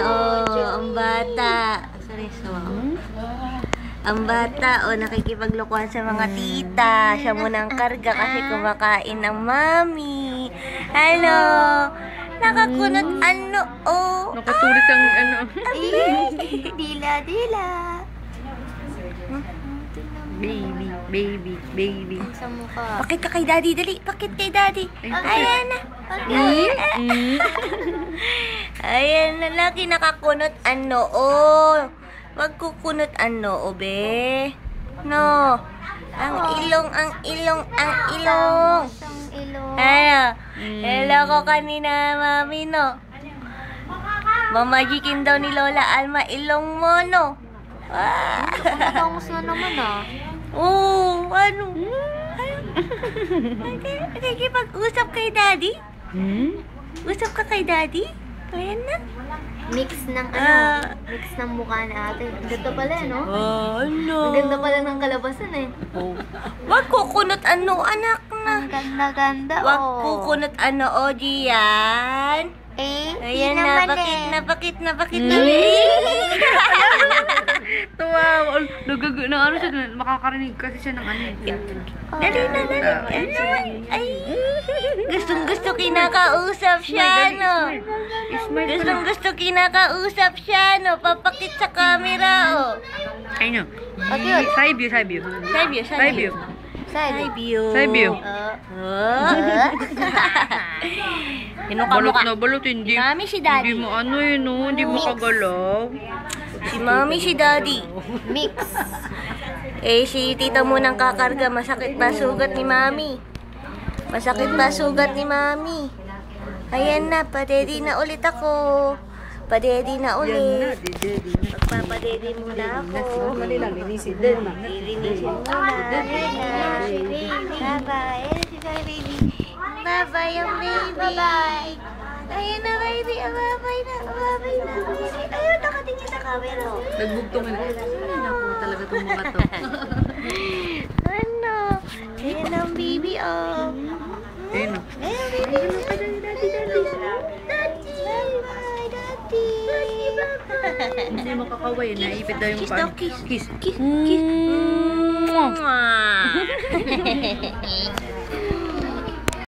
Ayan, ang bata. Sorry, ang bata, nakikipaglokohan sa mga tita. Siya muna ang karga kasi kumakain ng mami. Hello! Nakakunot Nakatulis ang Dila. Baby. Sa mukha. Pakit ka kay daddy, dali. Pakit kay daddy. Ayan na. Ayan na, laki nakakunot Wag kukunot be. No. Ang ilong. Ano? Hello ko kanina, mami, no? Mamagikin daw ni Lola Alma ilong mo, no? Ang gusto naman ano? Nakikipag-usap kay daddy? Usap ka kay daddy? Ayan na. Mix ng mix ng mukha na ate. Ang ganda pala, no? Ano? Ang ganda pala ng kalabasan, eh. Wag kukunot anak na. Ang ganda-ganda, Wag kukunot Gian. Ayan na, bakit na. Tuwa. Makakarinig kasi siya ng Dali na. Ay, gustong-gusto kinakausap siya, no? Gustong-gusto kinakausap siya, no? Papakit sa camera, I know. Side view. Balot, hindi. Mami si daddy. Hindi mo hindi mo kagalaw. Si mami si daddy. Mix. Si tita mo nang kakarga. Masakit pa sugat ni mami. Ayan na, padedi na ulit ako. Magpapadedi muna ako. Linisin muna. Bye-bye. Bye-bye, yung baby. Bye-bye. Ayan na, baby. Bye-bye na. Ayun, nakatingin sa camera. Nagbugtong na. Naku, talaga itong mga to. Ano? Ayan ang baby, Ayun. Ayan, baby. Daddy. Hindi makakaway. Naipit daw yung Kiss daw, kiss. Kiss. Kiss.